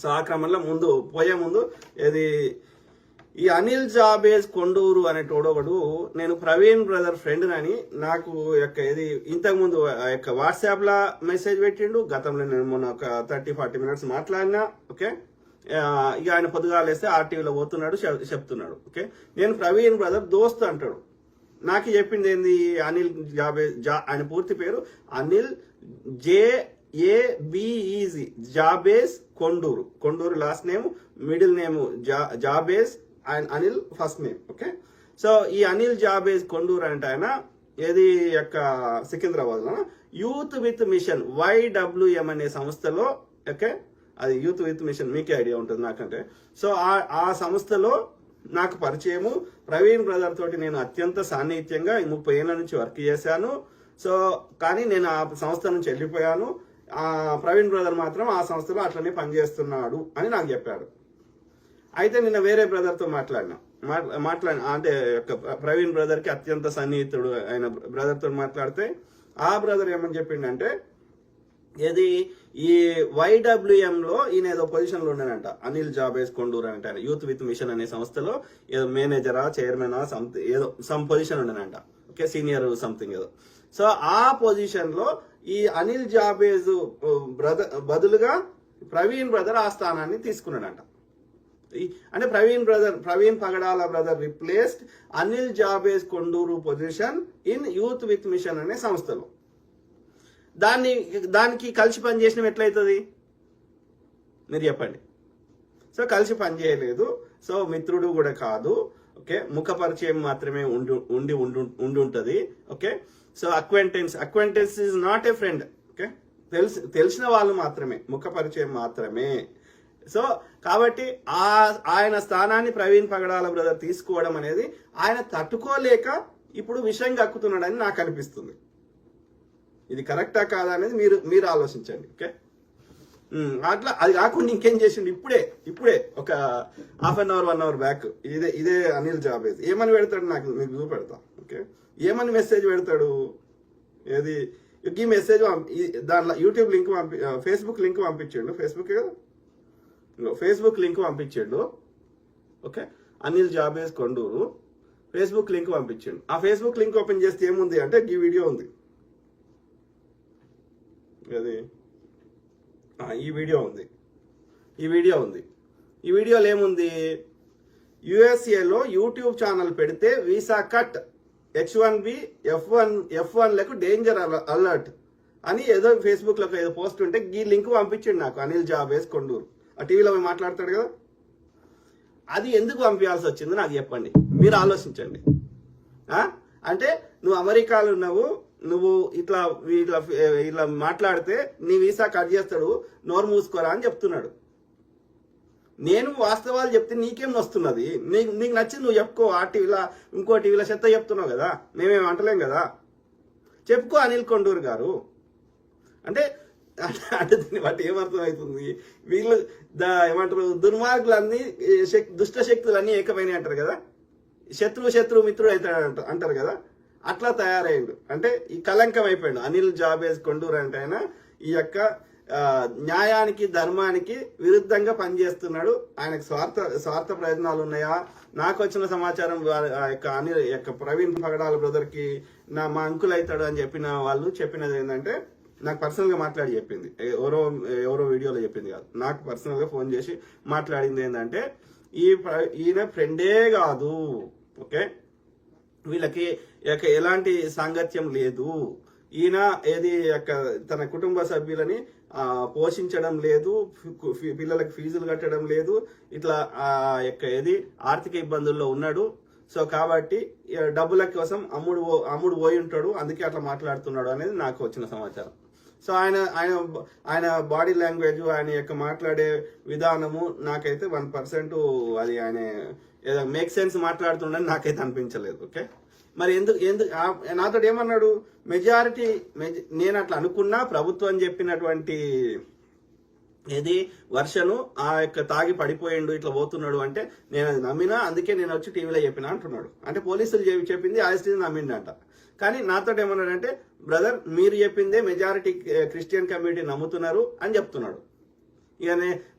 So ఆ క్రమంలో పోయే ముందు ఇది ఈ అనిల్ జాబేజ్ కొండూరు అనేటోడు ఒకడు నేను ప్రవీణ్ బ్రదర్ ఫ్రెండ్ అని నాకు ఇది ఇంతకుముందు వాట్సాప్ లా మెసేజ్ పెట్టిండు. గతంలో నేను మొన్న ఒక 30-40 మినిట్స్ మాట్లాడినా. ఓకే, ఇక ఆయన పొద్దుగాలు వేస్తే ఆర్టీవీలో పోతున్నాడు, చెప్తున్నాడు. ఓకే, నేను ప్రవీణ్ బ్రదర్ దోస్త్ అంటాడు. నాకు చెప్పింది ఏంది, అనిల్ జాబేజ్ ఆయన పూర్తి పేరు Anil JABEZ Jabez Konduru last name, middle name Jabez and Anil first name. Okay, so ఈ అనిల్ జాబేజ్ కొండూరు అంటే ఆయన సికింద్రాబాద్ లో యూత్ విత్ మిషన్ YWM అనే సంస్థలో, ఓకే, అది యూత్ విత్ మిషన్ మీకే ఐడియా ఉంటుంది నాకంటే. సో ఆ సంస్థలో నాకు పరిచయము. ప్రవీణ్ బ్రదర్ తోటి నేను అత్యంత సాన్నిహిత్యంగా 30 ఏళ్ల నుంచి వర్క్ చేశాను. సో కానీ నేను ఆ సంస్థ నుంచి వెళ్ళిపోయాను. ప్రవీణ్ బ్రదర్ మాత్రం ఆ సంస్థలో అట్లనే పనిచేస్తున్నాడు అని నాకు చెప్పాడు. అయితే నిన్న వేరే బ్రదర్తో మాట్లాడినా అంటే ప్రవీణ్ బ్రదర్కి అత్యంత సన్నిహితుడు ఆయన బ్రదర్తో మాట్లాడితే ఆ బ్రదర్ ఏమని చెప్పిండంటే, ఈ YWM లో ఈయన ఏదో పొజిషన్ లో ఉన్నాడంట, అనిల్ జాబేజ్ కొండూరు అంటే ఆయన యూత్ విత్ మిషన్ అనే సంస్థలో ఏదో మేనేజరా చైర్మనా ఏదో సమ్ పొజిషన్ ఉండనంట. ఓకే, సీనియర్ సంథింగ్ ఏదో. సో ఆ పొజిషన్ లో ఈ అనిల్ జాబేజ్ బదులుగా ప్రవీణ్ బ్రదర్ ఆ స్థానాన్ని తీసుకున్నాడంట. అంటే Praveen Pagadala brother replaced Anil Jabez Konduru position in youth with mission అనే సంస్థలో. దానికి కలిసి పనిచేయడం ఎట్లయితుంది మీరు చెప్పండి. సో కలిసి పనిచేయలేదు. సో మిత్రుడు కూడా కాదు. ఓకే, ముఖ పరిచయం మాత్రమే ఉండి ఉంటుంది. Okay, so acquaintance is not a friend. Okay, తెలిసిన వాళ్ళు మాత్రమే, ముఖ పరిచయం మాత్రమే. సో కాబట్టి ఆయన స్థానాన్ని ప్రవీణ్ పగడాల బ్రదర్ తీసుకోవడం అనేది ఆయన తట్టుకోలేక ఇప్పుడు విషయం కక్కుతున్నాడని నాకు అనిపిస్తుంది. ఇది కరెక్టా కాదా అనేది మీరు ఆలోచించండి. ఓకే, అట్లా అది కాకుండా ఇంకేం చేసిండు ఇప్పుడే ఒక ½ అన్ అవర్ 1 అవర్ బ్యాక్ ఇదే అనిల్ జాబేజ్ ఏమని పెడతాడు నాకు మీకు చూపెడతా. ఓకే, ఏమని మెసేజ్ పెడతాడు, ఈ మెసేజ్ దాంట్లో యూట్యూబ్ లింక్ ఫేస్బుక్ లింక్ పంపించాడు. ఫేస్బుక్ లింక్ పంపించాడు. Okay, Anil Jabez Konduru Facebook link పంపించాడు. ఆ ఫేస్బుక్ లింక్ ఓపెన్ చేస్తే ఏముంది అంటే ఈ వీడియో ఉంది. ఈ వీడియోలో ఏముంది, యుఎస్ఏలో యూట్యూబ్ ఛానల్ పెడితే వీసా కట్, H1B F1లకు డేంజర్ అలర్ట్ అని ఏదో ఫేస్బుక్ లో ఏదో పోస్ట్ ఉంటే ఈ లింక్ పంపించండి నాకు అనిల్ జాబేజ్ కొండూరు. ఆ టీవీలో మాట్లాడతాడు కదా, అది ఎందుకు పంపించాల్సి వచ్చిందో నాకు చెప్పండి, మీరు ఆలోచించండి. అంటే నువ్వు అమెరికాలో ఉన్నావు, నువ్వు ఇట్లా మాట్లాడితే నీ వీసా కట్ చేస్తాడు, నోరు మూసుకోరా అని చెప్తున్నాడు. నేను వాస్తవాలు చెప్తే నీకేం వస్తున్నది, నీకు నచ్చింది నువ్వు చెప్పుకో. ఆ టీవీలో ఇంకో టీవీలో చెత్త చెప్తున్నావు కదా, మేమేం అంటలేం కదా, చెప్పుకో అనిల్ కొండూరు గారు. అంటే దీన్ని బట్టి ఏమర్థం అవుతుంది, వీళ్ళు ఏమంటారు, దుర్మార్గులన్నీ దుష్ట శక్తులన్నీ ఏకమైనవి అంటారు కదా, శత్రువు మిత్రుడు అవుతాడు అంటారు కదా, అట్లా తయారయ్యాడు. అంటే ఈ కలంకం అయిపోయాడు అనిల్ జాబేజ్ కొండూరు అంటే ఆయన ఈ న్యాయానికి ధర్మానికి విరుద్ధంగా పనిచేస్తున్నాడు. ఆయనకు స్వార్థ ప్రయోజనాలు ఉన్నాయా? నాకు వచ్చిన సమాచారం అనిల్ ప్రవీణ్ పగడాల బ్రదర్ కి మా అంకుల్ అవుతాడు అని చెప్పినది ఏంటంటే, నాకు పర్సనల్ గా మాట్లాడి చెప్పింది, ఎవరో వీడియోలో చెప్పింది కాదు, నాకు పర్సనల్ గా ఫోన్ చేసి మాట్లాడింది ఏంటంటే, ఈయన ఫ్రెండే కాదు. ఓకే, వీళ్ళకి ఎలాంటి సాంగత్యం లేదు, ఈయన తన కుటుంబ సభ్యులని పోషించడం లేదు, పిల్లలకు ఫీజులు కట్టడం లేదు, ఇట్లా ఆర్థిక ఇబ్బందుల్లో ఉన్నాడు. సో కాబట్టి డబ్బుల కోసం అమ్ముడు పోయి ఉంటాడు, అందుకే అట్లా మాట్లాడుతున్నాడు అనేది నాకు వచ్చిన సమాచారం. సో ఆయన బాడీ లాంగ్వేజ్, ఆయన మాట్లాడే విధానము నాకైతే 1% అది ఆయన ఏదో మేక్ సెన్స్ మాట్లాడుతుండని నాకైతే అనిపించలేదు. ఓకే, మరి ఎందుకు నాతో ఏమన్నాడు, మెజారిటీ నేను అట్లా అనుకున్నా, ప్రభుత్వం చెప్పినటువంటి వర్షను తాగి పడిపోయిండు ఇట్లా పోతున్నాడు అంటే నేను అది నమ్మినా, అందుకే నేను వచ్చి టీవీలో చెప్పినా అంటున్నాడు. అంటే పోలీసులు చెప్పింది ఆస్తిని నమ్మిండంట. కానీ నాతో ఏమన్నాడంటే, బ్రదర్ మీరు చెప్పిందే మెజారిటీ క్రిస్టియన్ కమ్యూనిటీ నమ్ముతున్నారు అని చెప్తున్నాడు. ఇక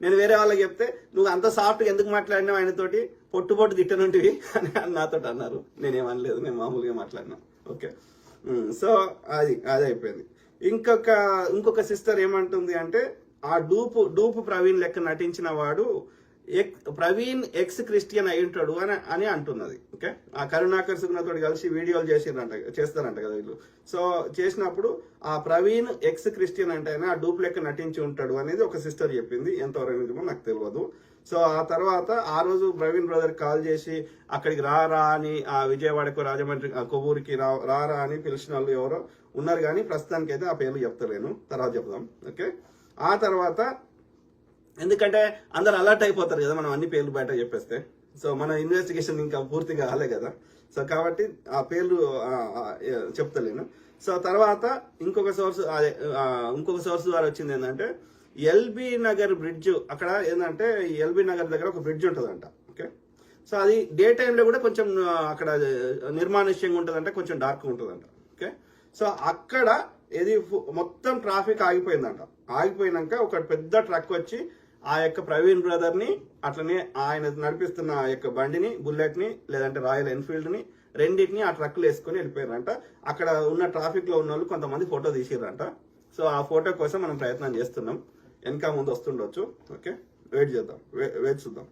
నేను వేరే వాళ్ళకి చెప్తే నువ్వు అంత సాఫ్ట్గా ఎందుకు మాట్లాడినావు ఆయనతోటి పొట్టు తిట్టనుంటివి అని నాతో అన్నారు. నేనేమనలేదు, నేను మామూలుగా మాట్లాడినా. ఓకే, సో అది అయిపోయింది. ఇంకొక సిస్టర్ ఏమంటుంది అంటే ఆ డూపు ప్రవీణ్ లెక్క నటించిన వాడు ప్రవీణ్ ఎక్స్ క్రిస్టియన్ అయి ఉంటాడు అని అంటున్నది. ఓకే, ఆ కరుణాకర్ సుగుణతో కలిసి వీడియోలు చేస్తారంట కదా వీళ్ళు. సో చేసినప్పుడు ఆ ప్రవీణ్ ఎక్స్ క్రిస్టియన్ అంటే ఆ డూప్ లెక్క నటించి ఉంటాడు అనేది ఒక సిస్టర్ చెప్పింది. ఎంతవరకు నిజమో నాకు తెలియదు. సో ఆ తర్వాత ఆ రోజు ప్రవీణ్ బ్రదర్ కాల్ చేసి అక్కడికి రారా అని ఆ విజయవాడకు రాజమండ్రి కొవ్వూరికి రారా అని పిలిచిన వాళ్ళు ఎవరో ఉన్నారు, కానీ ప్రస్తుతానికి అయితే ఆ పేర్లు చెప్తలేను, తర్వాత చెప్దాం. ఓకే, ఆ తర్వాత ఎందుకంటే అందరు అలర్ట్ అయిపోతారు కదా మనం అన్ని పేర్లు బయట చెప్పేస్తే. సో మన ఇన్వెస్టిగేషన్ ఇంకా పూర్తిగా కాలే కదా, సో కాబట్టి ఆ పేర్లు చెప్తలేను. సో తర్వాత ఇంకొక సోర్స్ ద్వారా వచ్చింది ఏంటంటే ఎల్బీ నగర్ బ్రిడ్జ్, అక్కడ ఏంటంటే ఎల్బీ నగర్ దగ్గర ఒక బ్రిడ్జ్ ఉంటుందంట. ఓకే, సో అది డే టైంలో కూడా కొంచెం అక్కడ నిర్మానుష్యంగా ఉంటుందంట, కొంచెం డార్క్గా ఉంటుందంట. ఓకే, సో అక్కడ ఇది మొత్తం ట్రాఫిక్ ఆగిపోయిందంట. ఆగిపోయినాక ఒక పెద్ద ట్రక్ వచ్చి ఆ యొక్క ప్రవీణ్ బ్రదర్ ని అట్లనే ఆయన నడిపిస్తున్న ఆ యొక్క బండిని, బుల్లెట్ ని లేదంటే రాయల్ ఎన్ఫీల్డ్ ని రెండింటిని ఆ ట్రక్లు వేసుకుని వెళ్ళిపోయారంట. అక్కడ ఉన్న ట్రాఫిక్ లో ఉన్న వాళ్ళు కొంతమంది ఫోటో తీసిరంట. సో ఆ ఫోటో కోసం మనం ప్రయత్నం చేస్తున్నాం, వెనక ముందు వస్తుండొచ్చు. ఓకే, వెయిట్ చేద్దాం, వేచి చూద్దాం.